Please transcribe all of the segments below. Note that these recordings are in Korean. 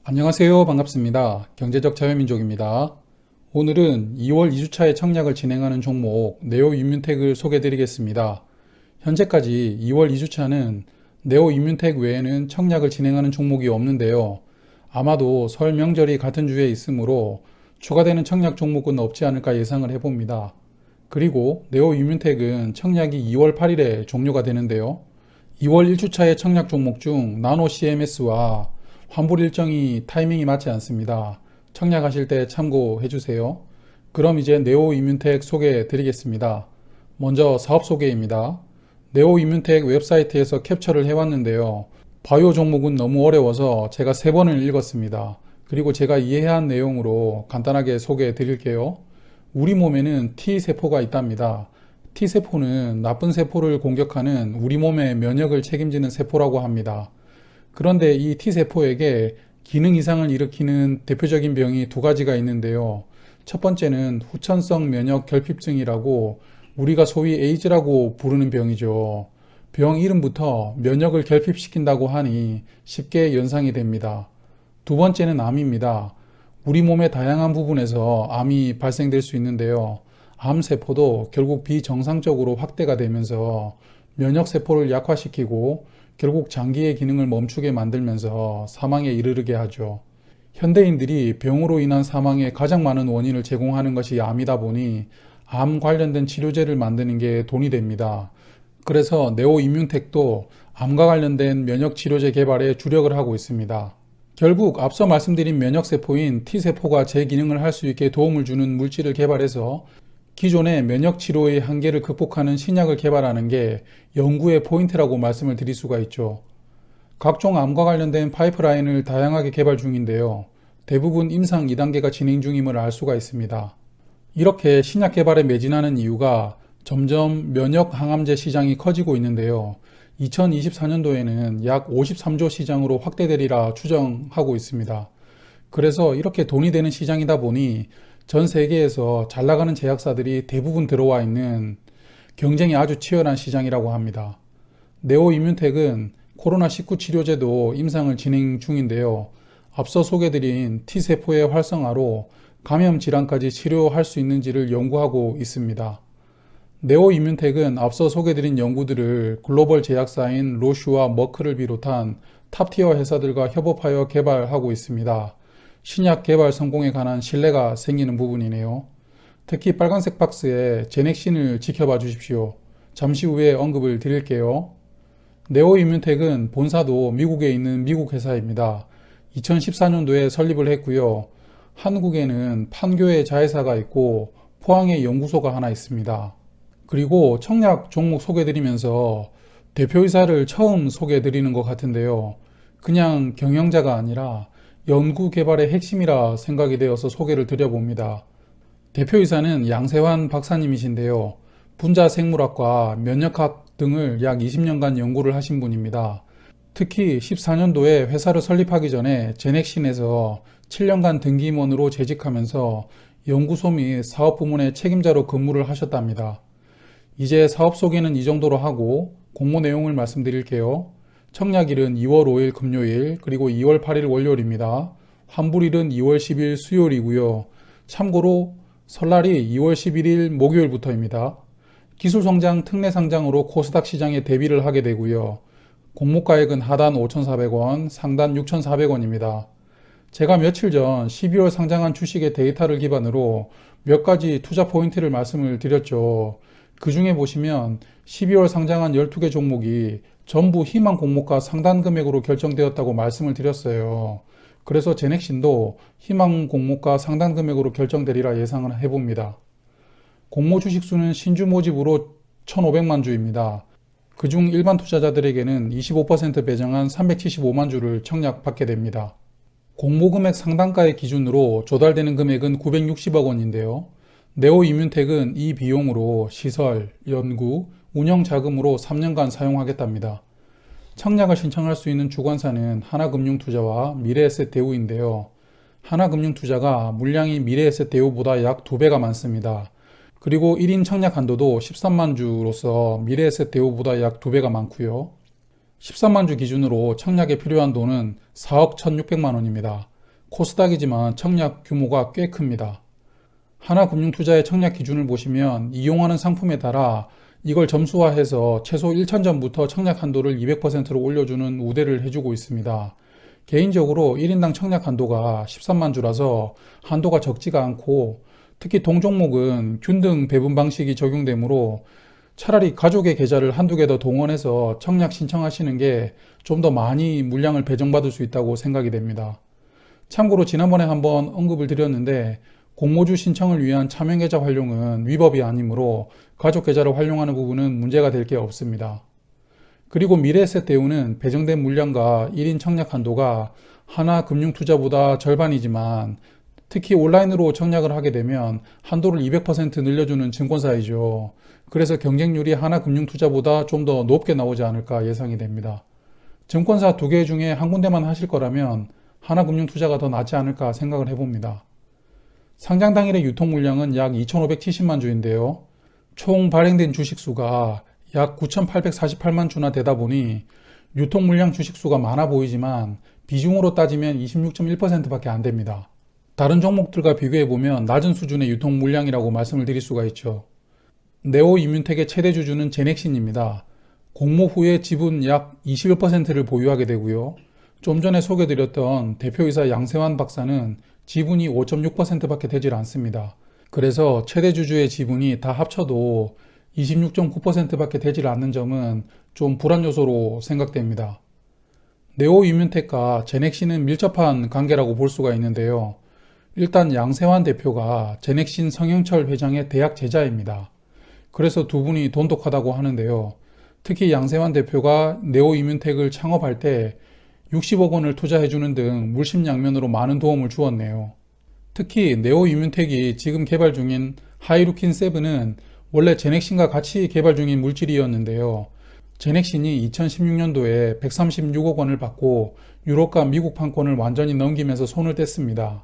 안녕하세요. 반갑습니다. 경제적 자유민족입니다. 오늘은 2월 2주차의 청약을 진행하는 종목 네오 인문텍을 소개해 드리겠습니다. 현재까지 2월 2주차는 네오 인문텍 외에는 청약을 진행하는 종목이 없는데요. 아마도 설 명절이 같은 주에 있으므로 추가되는 청약 종목은 없지 않을까 예상을 해봅니다. 그리고 네오 인문텍은 청약이 2월 8일에 종료가 되는데요. 2월 1주차의 청약 종목 중 나노 CMS와 환불 일정이 타이밍이 맞지 않습니다. 청약하실 때 참고해 주세요. 그럼 이제 네오 이뮨텍 소개해 드리겠습니다. 먼저 사업 소개입니다. 네오 이뮨텍 웹사이트에서 캡처를 해왔는데요. 바이오 종목은 너무 어려워서 제가 3번을 읽었습니다. 그리고 제가 이해한 내용으로 간단하게 소개해 드릴게요. 우리 몸에는 T세포가 있답니다. T세포는 나쁜 세포를 공격하는 우리 몸의 면역을 책임지는 세포라고 합니다. 그런데 이 T세포에게 기능 이상을 일으키는 대표적인 병이 2가지가 있는데요. 첫 번째는 후천성 면역 결핍증이라고 우리가 소위 에이즈라고 부르는 병이죠. 병 이름부터 면역을 결핍시킨다고 하니 쉽게 연상이 됩니다. 두 번째는 암입니다. 우리 몸의 다양한 부분에서 암이 발생될 수 있는데요. 암세포도 결국 비정상적으로 확대가 되면서 면역세포를 약화시키고 결국 장기의 기능을 멈추게 만들면서 사망에 이르게 하죠. 현대인들이 병으로 인한 사망의 가장 많은 원인을 제공하는 것이 암이다 보니 암 관련된 치료제를 만드는 게 돈이 됩니다. 그래서 네오 이뮨텍도 암과 관련된 면역 치료제 개발에 주력을 하고 있습니다. 결국 앞서 말씀드린 면역세포인 T세포가 제 기능을 할 수 있게 도움을 주는 물질을 개발해서 기존의 면역 치료의 한계를 극복하는 신약을 개발하는 게 연구의 포인트라고 말씀을 드릴 수가 있죠. 각종 암과 관련된 파이프라인을 다양하게 개발 중인데요. 대부분 임상 2단계가 진행 중임을 알 수가 있습니다. 이렇게 신약 개발에 매진하는 이유가 점점 면역 항암제 시장이 커지고 있는데요. 2024년도에는 약 53조 시장으로 확대되리라 추정하고 있습니다. 그래서 이렇게 돈이 되는 시장이다 보니 전 세계에서 잘 나가는 제약사들이 대부분 들어와 있는 경쟁이 아주 치열한 시장이라고 합니다. 네오 이뮨텍은 코로나19 치료제도 임상을 진행 중인데요. 앞서 소개드린 T세포의 활성화로 감염 질환까지 치료할 수 있는지를 연구하고 있습니다. 네오 이뮨텍은 앞서 소개드린 연구들을 글로벌 제약사인 로슈와 머크를 비롯한 탑티어 회사들과 협업하여 개발하고 있습니다. 신약 개발 성공에 관한 신뢰가 생기는 부분이네요. 특히 빨간색 박스에 제넥신을 지켜봐 주십시오. 잠시 후에 언급을 드릴게요. 네오 이뮨텍은 본사도 미국에 있는 미국 회사입니다. 2014년도에 설립을 했고요. 한국에는 판교에 자회사가 있고 포항에 연구소가 하나 있습니다. 그리고 청약 종목 소개드리면서 대표이사를 처음 소개드리는 것 같은데요. 그냥 경영자가 아니라 연구 개발의 핵심이라 생각이 되어서 소개를 드려봅니다. 대표이사는 양세환 박사님이신데요. 분자생물학과 면역학 등을 약 20년간 연구를 하신 분입니다. 특히 14년도에 회사를 설립하기 전에 제넥신에서 7년간 등기임원으로 재직하면서 연구소 및 사업 부문의 책임자로 근무를 하셨답니다. 이제 사업 소개는 이 정도로 하고 공모 내용을 말씀드릴게요. 청약일은 2월 5일 금요일 그리고 2월 8일 월요일입니다. 환불일은 2월 10일 수요일이고요. 참고로 설날이 2월 11일 목요일부터입니다. 기술성장 특례상장으로 코스닥 시장에 데뷔를 하게 되고요. 공모가액은 하단 5,400원, 상단 6,400원입니다. 제가 며칠 전 12월 상장한 주식의 데이터를 기반으로 몇 가지 투자 포인트를 말씀을 드렸죠. 그 중에 보시면 12월 상장한 12개 종목이 전부 희망 공모가 상단 금액으로 결정되었다고 말씀을 드렸어요. 그래서 제넥신도 희망 공모가 상단 금액으로 결정되리라 예상을 해봅니다. 공모 주식수는 신주 모집으로 1,500만 주입니다. 그중 일반 투자자들에게는 25% 배정한 375만 주를 청약받게 됩니다. 공모 금액 상단가의 기준으로 조달되는 금액은 960억 원인데요. 네오 이뮨텍은 이 비용으로 시설, 연구, 운영 자금으로 3년간 사용하겠답니다. 청약을 신청할 수 있는 주관사는 하나금융투자와 미래에셋대우인데요. 하나금융투자가 물량이 미래에셋대우보다 약 2배가 많습니다. 그리고 1인 청약 한도도 13만 주로서 미래에셋대우보다 약 2배가 많고요. 13만 주 기준으로 청약에 필요한 돈은 4억 1,600만 원입니다. 코스닥이지만 청약 규모가 꽤 큽니다. 하나금융투자의 청약 기준을 보시면 이용하는 상품에 따라 이걸 점수화해서 최소 1,000점부터 청약 한도를 200%로 올려주는 우대를 해주고 있습니다. 개인적으로 1인당 청약 한도가 13만 주라서 한도가 적지가 않고 특히 동종목은 균등 배분 방식이 적용되므로 차라리 가족의 계좌를 한두 개 더 동원해서 청약 신청하시는 게 좀 더 많이 물량을 배정받을 수 있다고 생각이 됩니다. 참고로 지난번에 한번 언급을 드렸는데 공모주 신청을 위한 차명계좌 활용은 위법이 아니므로 가족계좌를 활용하는 부분은 문제가 될 게 없습니다. 그리고 미래에셋대우는 배정된 물량과 1인 청약 한도가 하나금융투자보다 절반이지만 특히 온라인으로 청약을 하게 되면 한도를 200% 늘려주는 증권사이죠. 그래서 경쟁률이 하나금융투자보다 좀 더 높게 나오지 않을까 예상이 됩니다. 증권사 두 개 중에 한 군데만 하실 거라면 하나금융투자가 더 낫지 않을까 생각을 해봅니다. 상장 당일의 유통 물량은 약 2,570만 주인데요. 총 발행된 주식수가 약 9,848만 주나 되다 보니 유통 물량 주식수가 많아 보이지만 비중으로 따지면 26.1%밖에 안 됩니다. 다른 종목들과 비교해보면 낮은 수준의 유통 물량이라고 말씀을 드릴 수가 있죠. 네오임윤텍의 최대 주주는 제넥신입니다. 공모 후에 지분 약 21%를 보유하게 되고요. 좀 전에 소개드렸던 대표이사 양세환 박사는 지분이 5.6%밖에 되질 않습니다. 그래서 최대 주주의 지분이 다 합쳐도 26.9%밖에 되질 않는 점은 좀 불안 요소로 생각됩니다. 네오임윤텍과 제넥신은 밀접한 관계라고 볼 수가 있는데요. 일단 양세환 대표가 제넥신 성형철 회장의 대학 제자입니다. 그래서 두 분이 돈독하다고 하는데요. 특히 양세환 대표가 네오임윤텍을 창업할 때 60억 원을 투자해주는 등 물심양면으로 많은 도움을 주었네요. 특히 네오임윤텍이 지금 개발 중인 하이루킨7은 원래 제넥신과 같이 개발 중인 물질이었는데요. 제넥신이 2016년도에 136억 원을 받고 유럽과 미국 판권을 완전히 넘기면서 손을 뗐습니다.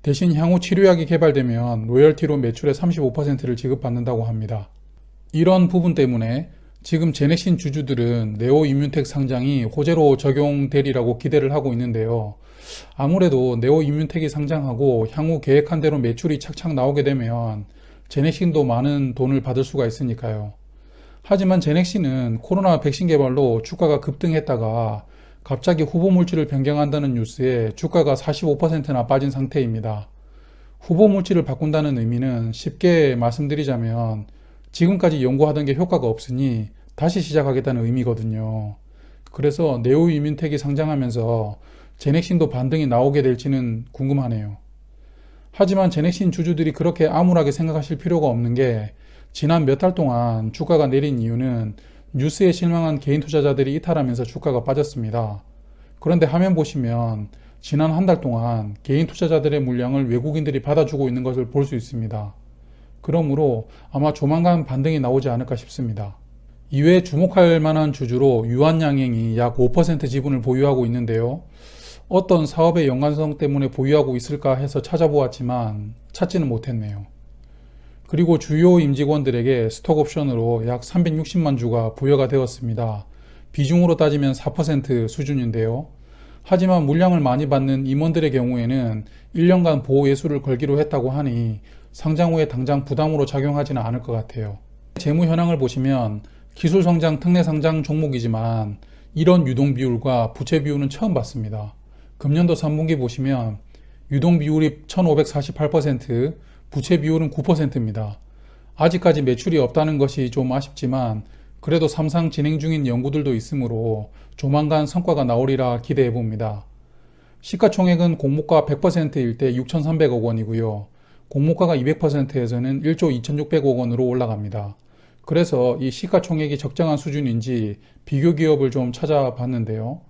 대신 향후 치료약이 개발되면 로열티로 매출의 35%를 지급받는다고 합니다. 이런 부분 때문에 지금 제넥신 주주들은 네오임윤텍 상장이 호재로 적용되리라고 기대를 하고 있는데요. 아무래도 네오임윤텍이 상장하고 향후 계획한 대로 매출이 착착 나오게 되면 제넥신도 많은 돈을 받을 수가 있으니까요. 하지만 제넥신은 코로나 백신 개발로 주가가 급등했다가 갑자기 후보 물질을 변경한다는 뉴스에 주가가 45%나 빠진 상태입니다. 후보 물질을 바꾼다는 의미는 쉽게 말씀드리자면 지금까지 연구하던 게 효과가 없으니 다시 시작하겠다는 의미거든요. 그래서 네오임윤텍이 상장하면서 제넥신도 반등이 나오게 될지는 궁금하네요. 하지만 제넥신 주주들이 그렇게 암울하게 생각하실 필요가 없는 게 지난 몇 달 동안 주가가 내린 이유는 뉴스에 실망한 개인 투자자들이 이탈하면서 주가가 빠졌습니다. 그런데 화면 보시면 지난 한 달 동안 개인 투자자들의 물량을 외국인들이 받아주고 있는 것을 볼 수 있습니다. 그러므로 아마 조만간 반등이 나오지 않을까 싶습니다. 이외에 주목할 만한 주주로 유한양행이 약 5% 지분을 보유하고 있는데요. 어떤 사업의 연관성 때문에 보유하고 있을까 해서 찾아보았지만 찾지는 못했네요. 그리고 주요 임직원들에게 스톡옵션으로 약 360만 주가 부여가 되었습니다. 비중으로 따지면 4% 수준인데요. 하지만 물량을 많이 받는 임원들의 경우에는 1년간 보호 예수를 걸기로 했다고 하니 상장 후에 당장 부담으로 작용하지는 않을 것 같아요. 재무 현황을 보시면 기술성장 특례상장 종목이지만 이런 유동 비율과 부채 비율은 처음 봤습니다. 금년도 3분기 보시면 유동 비율이 1548%, 부채 비율은 9%입니다. 아직까지 매출이 없다는 것이 좀 아쉽지만 그래도 삼상 진행 중인 연구들도 있으므로 조만간 성과가 나오리라 기대해 봅니다. 시가총액은 공모가 100%일 때 6,300억 원이고요. 공모가가 200%에서는 1조 2,600억 원으로 올라갑니다. 그래서 이 시가총액이 적정한 수준인지 비교 기업을 좀 찾아봤는데요.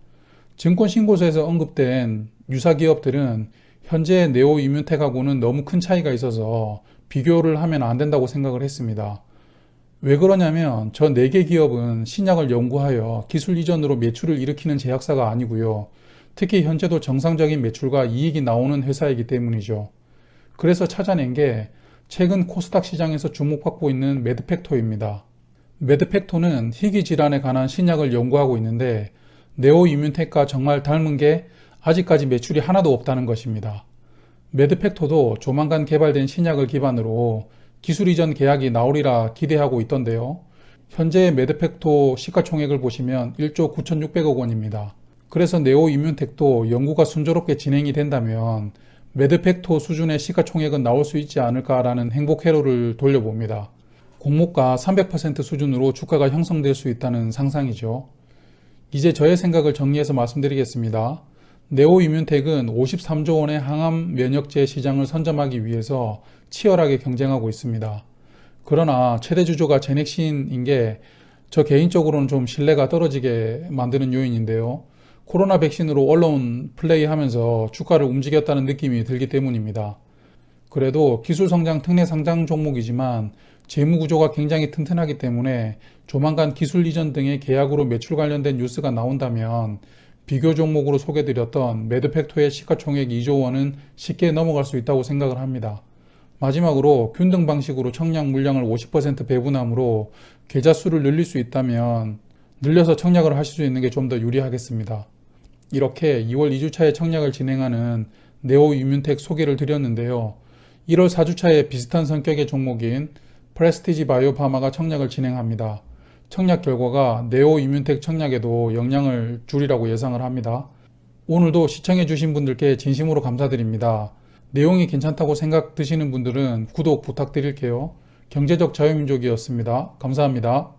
증권신고서에서 언급된 유사 기업들은 현재 네오임윤텍하고는 너무 큰 차이가 있어서 비교를 하면 안 된다고 생각을 했습니다. 왜 그러냐면 저 4개 기업은 신약을 연구하여 기술 이전으로 매출을 일으키는 제약사가 아니고요. 특히 현재도 정상적인 매출과 이익이 나오는 회사이기 때문이죠. 그래서 찾아낸 게 최근 코스닥 시장에서 주목받고 있는 매드팩토입니다. 매드팩토는 희귀 질환에 관한 신약을 연구하고 있는데 네오임윤텍과 정말 닮은 게 아직까지 매출이 하나도 없다는 것입니다. 매드팩토도 조만간 개발된 신약을 기반으로 기술 이전 계약이 나오리라 기대하고 있던데요. 현재의 매드팩토 시가총액을 보시면 1조 9,600억 원입니다. 그래서 네오 임뮨텍도 연구가 순조롭게 진행이 된다면 매드팩토 수준의 시가총액은 나올 수 있지 않을까라는 행복 회로를 돌려봅니다. 공모가 300% 수준으로 주가가 형성될 수 있다는 상상이죠. 이제 저의 생각을 정리해서 말씀드리겠습니다. 네오 임뮨텍은 53조 원의 항암 면역제 시장을 선점하기 위해서 치열하게 경쟁하고 있습니다. 그러나 최대 주조가 제넥신인 게 저 개인적으로는 좀 신뢰가 떨어지게 만드는 요인인데요. 코로나 백신으로 언론 플레이하면서 주가를 움직였다는 느낌이 들기 때문입니다. 그래도 기술 성장 특례 상장 종목이지만 재무 구조가 굉장히 튼튼하기 때문에 조만간 기술 이전 등의 계약으로 매출 관련된 뉴스가 나온다면 비교 종목으로 소개드렸던 매드팩토의 시가총액 2조 원은 쉽게 넘어갈 수 있다고 생각을 합니다. 마지막으로 균등 방식으로 청약 물량을 50% 배분함으로 계좌 수를 늘릴 수 있다면 늘려서 청약을 하실 수 있는 게 좀 더 유리하겠습니다. 이렇게 2월 2주차에 청약을 진행하는 네오 임뮨텍 소개를 드렸는데요. 1월 4주차에 비슷한 성격의 종목인 프레스티지 바이오파마가 청약을 진행합니다. 청약 결과가 네오 임뮨텍 청약에도 영향을 주리라고 예상을 합니다. 오늘도 시청해주신 분들께 진심으로 감사드립니다. 내용이 괜찮다고 생각 드시는 분들은 구독 부탁드릴게요. 경제적 자유민족이었습니다. 감사합니다.